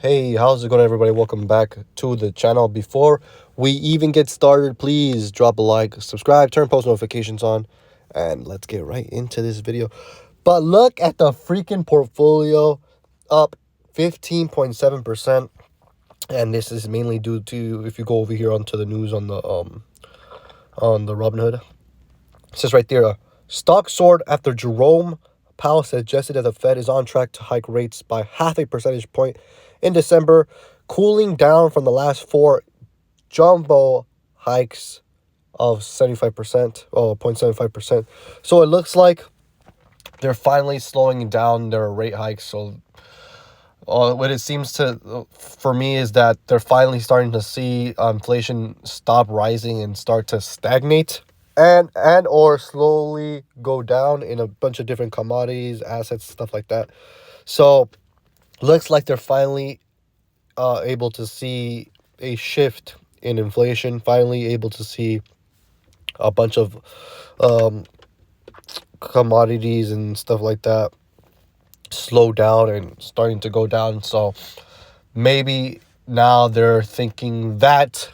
Hey, how's it going, everybody? Welcome back to the channel. Before we even get started, please drop a like, subscribe, turn post notifications on, and let's get right into this video. But look at the freaking portfolio, up 15.7%. And this is mainly due to, if you go over here onto the news on the Robinhood, it says right there, stock soared after Jerome Powell suggested that the Fed is on track to hike rates by half a percentage point in December, cooling down from the last four jumbo hikes of 75%, 0.75%. So it looks like they're finally slowing down their rate hikes. So what it seems to, for me, is that they're finally starting to see inflation stop rising and start to stagnate and or slowly go down in a bunch of different commodities, assets, stuff like that. So looks like they're finally able to see a shift in inflation, finally able to see a bunch of commodities and stuff like that slow down and starting to go down. So maybe now they're thinking that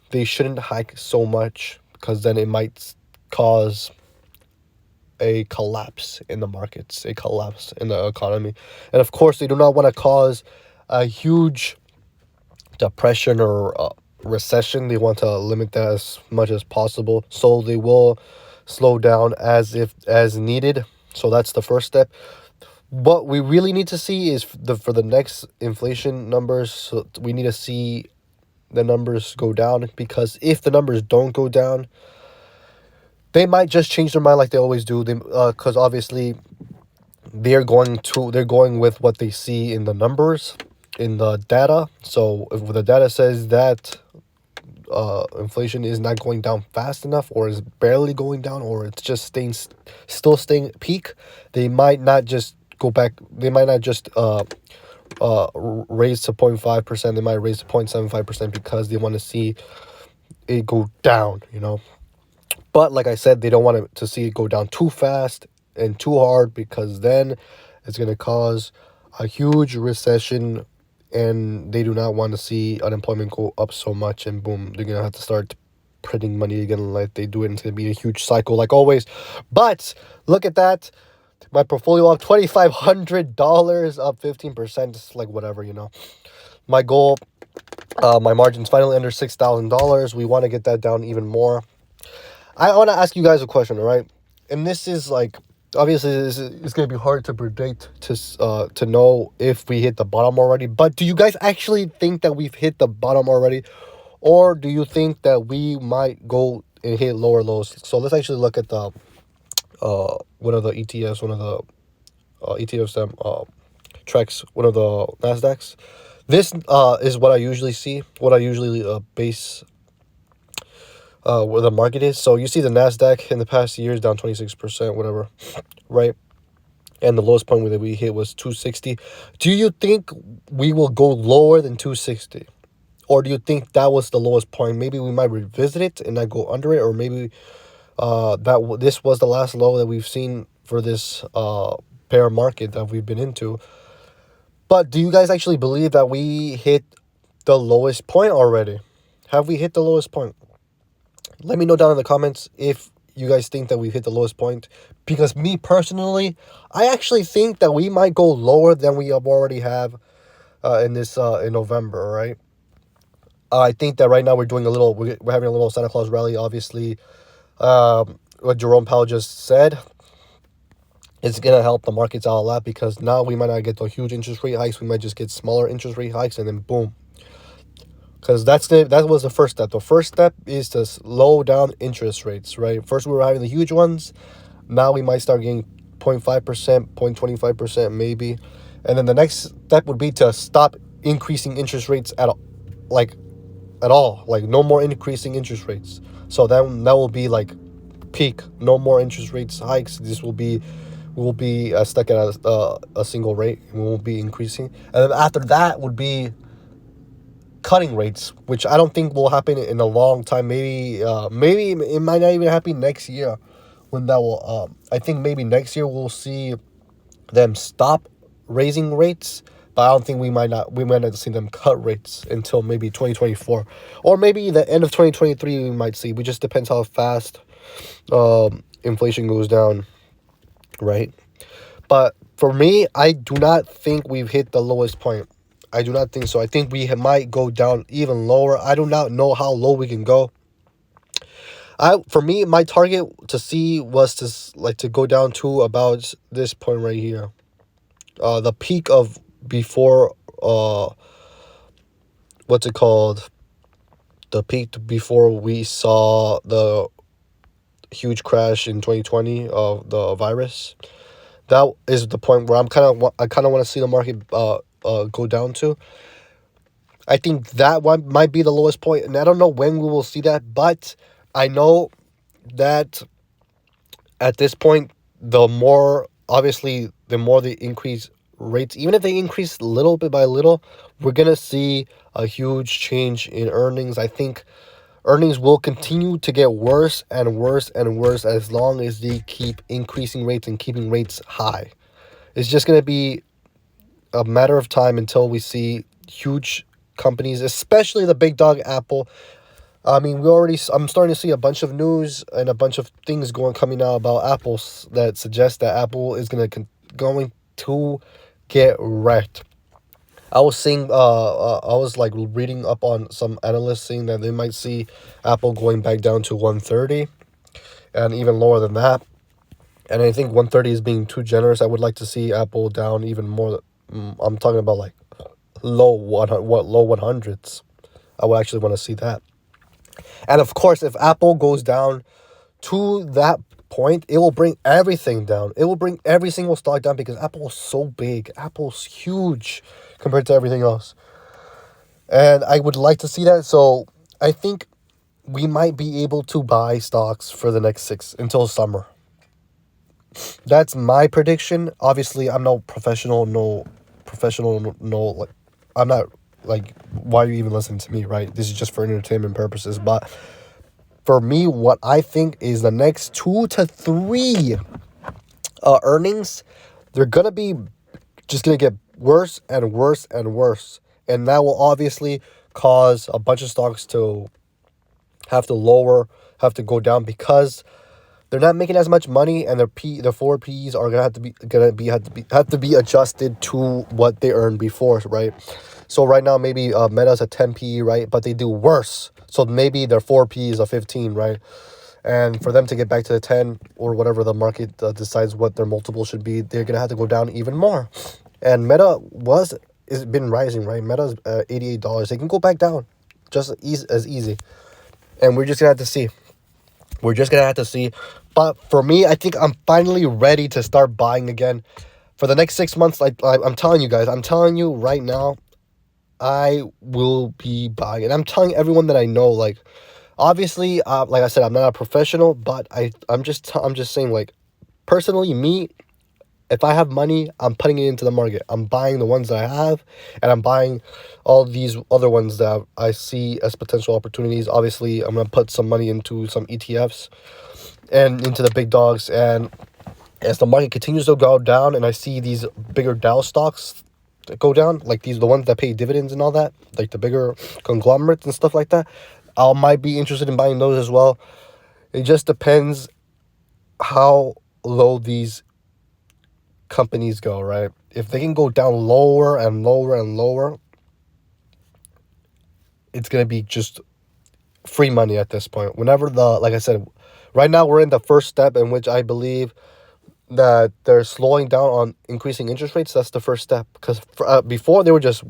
they shouldn't hike so much, because then it might cause a collapse in the markets, a collapse in the economy. And of course, they do not want to cause a huge depression or recession. They want to limit that as much as possible. So they will slow down as needed. So that's the first step. What we really need to see is for the next inflation numbers. So we need to see the numbers go down, because if the numbers don't go down, they might just change their mind like they always do. They because obviously they're going with what they see in the numbers, in the data. So if the data says that inflation is not going down fast enough, or is barely going down, or it's just still staying peak, they might not just go back. They might not just raise to 0.5%. They might raise to 0.75%, because they want to see it go down, But like I said, they don't want to see it go down too fast and too hard, because then it's going to cause a huge recession, and they do not want to see unemployment go up so much, and boom, they're going to have to start printing money again like they do, and it's going to be a huge cycle like always. But look at that. My portfolio up $2,500, up 15%, just like whatever, My goal, my margin's finally under $6,000. We want to get that down even more. I want to ask you guys a question, all right? And this is like, obviously, it's going to be hard to predict, to know if we hit the bottom already. But do you guys actually think that we've hit the bottom already? Or do you think that we might go and hit lower lows? So let's actually look at the one of the ETFs, ETFs that tracks one of the NASDAQs. This is what I usually see, what I usually base where the market is. So you see the NASDAQ in the past years down 26%, whatever, right? And the lowest point that we hit was 260. Do you think we will go lower than 260? Or do you think that was the lowest point? Maybe we might revisit it and not go under it, or maybe this was the last low that we've seen for this bear market that we've been into. But do you guys actually believe that we hit the lowest point already? Have we hit the lowest point? Let me know down in the comments if you guys think that we've hit the lowest point. Because me personally, I actually think that we might go lower than we already have in November, right? I think that right now we're having a little Santa Claus rally. Obviously, what Jerome Powell just said, it's going to help the markets out a lot, because now we might not get the huge interest rate hikes. We might just get smaller interest rate hikes, and then boom. Because that was the first step. The first step is to slow down interest rates, right? First we were having the huge ones. Now we might start getting 0.5%, 0.25% maybe. And then the next step would be to stop increasing interest rates at all. Like no more increasing interest rates. So then that will be like peak. No more interest rates hikes. We'll be stuck at a single rate. We won't be increasing. And then after that would be cutting rates, which I don't think will happen in a long time. Maybe it might not even happen next year, when that will I think maybe next year we'll see them stop raising rates, but I don't think we might not see them cut rates until maybe 2024, or maybe the end of 2023. We might see. It just depends how fast inflation goes down, right? But for me, I do not think we've hit the lowest point. I do not think so. I think we might go down even lower. I do not know how low we can go. For me, my target to see was to go down to about this point right here. The peak of before what's it called? The peak before we saw the huge crash in 2020 of the virus. That is the point where I kind of want to see the market go down to. I think that one might be the lowest point, and I don't know when we will see that, but I know that at this point, the more they increase rates, even if they increase little bit by little, we're gonna see a huge change in earnings. I think earnings will continue to get worse and worse and worse as long as they keep increasing rates and keeping rates high. It's just gonna be a matter of time until we see huge companies, especially the big dog Apple. I mean, I'm starting to see a bunch of news and a bunch of things coming out about Apple that suggest that Apple is going to get wrecked. I was seeing, I was like reading up on some analysts saying that they might see Apple going back down to 130 and even lower than that. And I think 130 is being too generous. I would like to see Apple down even more. I'm talking about like low 100s. I would actually want to see that. And of course, if Apple goes down to that point, it will bring everything down. It will bring every single stock down because Apple is so big. Apple's huge compared to everything else. And I would like to see that. So I think we might be able to buy stocks for the next until summer. That's my prediction. Obviously, I'm no professional, like, I'm not, like, why are you even listening to me, right? This is just for entertainment purposes. But for me, what I think is the next 2 to 3 earnings, they're going to be just going to get worse and worse and worse. And that will obviously cause a bunch of stocks to have to go down because they're not making as much money, and their forward P's are have to be adjusted to what they earned before, right? So right now maybe Meta's a 10 PE, right? But they do worse. So maybe their 4 P is a 15, right? And for them to get back to the 10 or whatever the market decides what their multiple should be, they're gonna have to go down even more. And Meta has been rising, right? Meta's $88. They can go back down just as easy, and we're just gonna have to see. We're just going to have to see. But for me, I think I'm finally ready to start buying again. For the next 6 months, I'm telling you guys, I'm telling you right now, I will be buying. And I'm telling everyone that I know, like, obviously, like I said, I'm not a professional, but I'm just saying, like, personally, me, if I have money, I'm putting it into the market. I'm buying the ones that I have, and I'm buying all these other ones that I see as potential opportunities. Obviously, I'm going to put some money into some ETFs and into the big dogs. And as the market continues to go down and I see these bigger Dow stocks that go down, like the ones that pay dividends and all that, like the bigger conglomerates and stuff like that, I might be interested in buying those as well. It just depends how low these companies go, right? If they can go down lower and lower and lower, it's going to be just free money at this point. Like I said, right now we're in the first step in which I believe that they're slowing down on increasing interest rates. That's the first step, because before they were just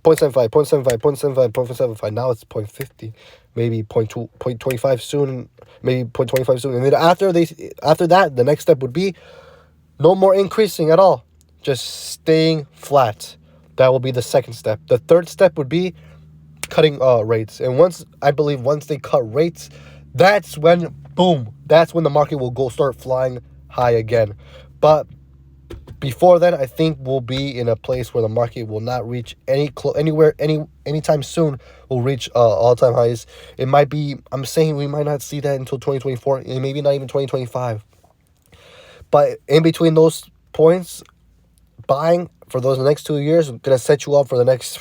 0.75, 0.75, 0.75, 0.75. Now it's 0.50, maybe 0.2, 0.25 soon, maybe 0.25 soon. And then after that, the next step would be no more increasing at all, just staying flat. That will be the second step. The third step would be cutting rates. And once they cut rates, that's when, boom, that's when the market will start flying high again. But before then, I think we'll be in a place where the market will not reach anytime soon will reach all-time highs. It might be, I'm saying we might not see that until 2024, and maybe not even 2025. But in between those points, buying for those next 2 years, gonna set you up for the next.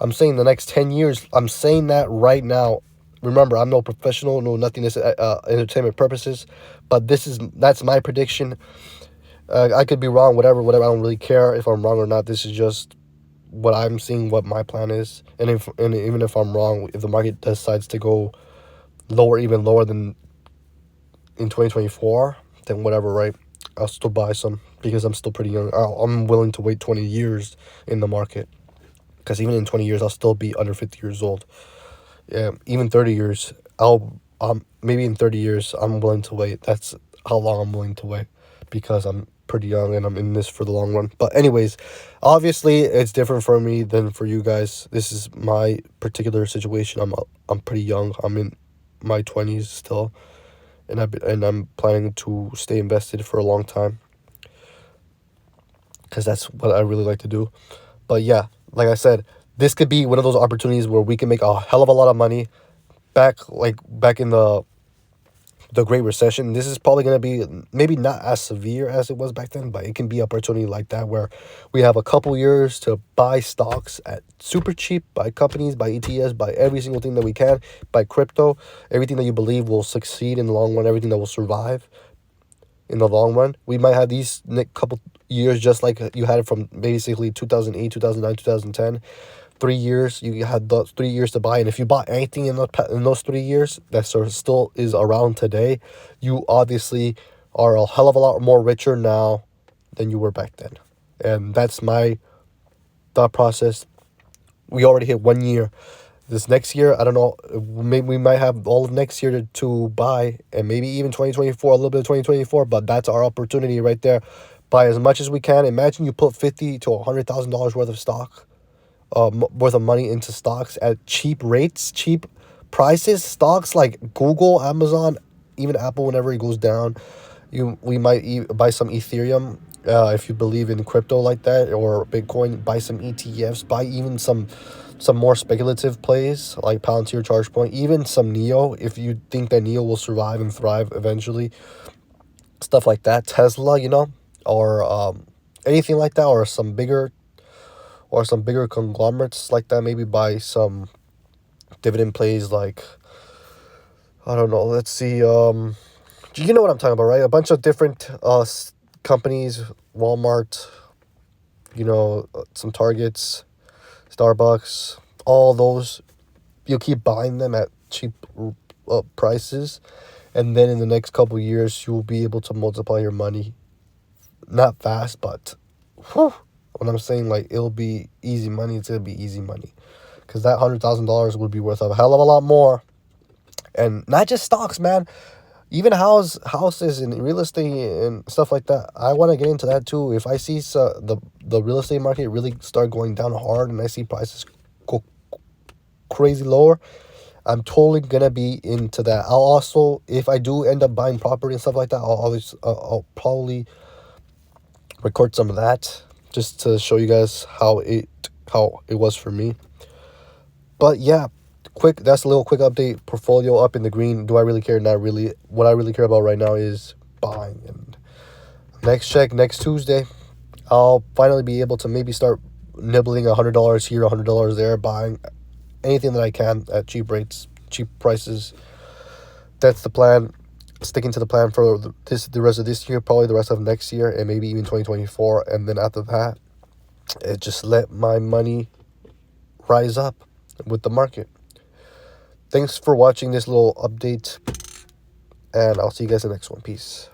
I'm saying the next 10 years. I'm saying that right now. Remember, I'm no professional, no nothing. This entertainment purposes, but that's my prediction. I could be wrong, whatever. I don't really care if I'm wrong or not. This is just what I'm seeing, what my plan is, and even if I'm wrong, if the market decides to go lower, even lower than in 2024, then whatever, right? I'll still buy some because I'm still pretty young. I'm willing to wait 20 years in the market because even in 20 years, I'll still be under 50 years old. Yeah, even 30 years, maybe in 30 years, I'm willing to wait. That's how long I'm willing to wait because I'm pretty young and I'm in this for the long run. But anyways, obviously it's different for me than for you guys. This is my particular situation. I'm pretty young. I'm in my 20s still, and I'm planning to stay invested for a long time because that's what I really like to do. But yeah, like I said, this could be one of those opportunities where we can make a hell of a lot of money back in the Great Recession. This is probably going to be maybe not as severe as it was back then, but it can be an opportunity like that where we have a couple years to buy stocks at super cheap, buy companies, buy ETFs, buy every single thing that we can, buy crypto, everything that you believe will succeed in the long run, everything that will survive in the long run. We might have these next couple years just like you had it from basically 2008, 2009, 2010. 3 years, you had those 3 years to buy, and if you bought anything in those 3 years that sort of still is around today, you obviously are a hell of a lot more richer now than you were back then. And that's my thought process. We already hit 1 year. This next year, I don't know, maybe we might have all of next year to buy, and maybe even 2024, a little bit of 2024, but that's our opportunity right there. Buy as much as we can. Imagine you put $50,000 to $100,000 worth of stock, worth of money into stocks at cheap rates, cheap prices. Stocks like Google, Amazon, even Apple. Whenever it goes down, we might buy some Ethereum. If you believe in crypto like that or Bitcoin, buy some ETFs. Buy even some more speculative plays like Palantir, ChargePoint, even some Neo. If you think that Neo will survive and thrive eventually, stuff like that. Tesla, or anything like that, or some bigger conglomerates like that. Maybe buy some dividend plays like, I don't know. Let's see. You know what I'm talking about, right? A bunch of different companies, Walmart, some Targets, Starbucks, all those. You keep buying them at cheap prices, and then in the next couple of years, you will be able to multiply your money. Not fast, but whew, when I'm saying like it'll be easy money, it's gonna be easy money, because that $100,000 would be worth a hell of a lot more, and not just stocks, man. Even houses and real estate and stuff like that. I want to get into that too. If I see the real estate market really start going down hard, and I see prices go crazy lower, I'm totally gonna be into that. I'll also, if I do end up buying property and stuff like that, I'll probably record some of that just to show you guys how it was for me. But yeah, that's a little quick update. Portfolio up in the green. Do I really care? Not really. What I really care about right now is buying. And next check, next Tuesday, I'll finally be able to maybe start nibbling $100 here, $100 there, buying anything that I can at cheap rates, cheap prices. That's the plan. Sticking to the plan for the rest of this year, probably the rest of next year, and maybe even 2024. And then after that, it just let my money rise up with the market. Thanks for watching this little update, and I'll see you guys in the next one. Peace.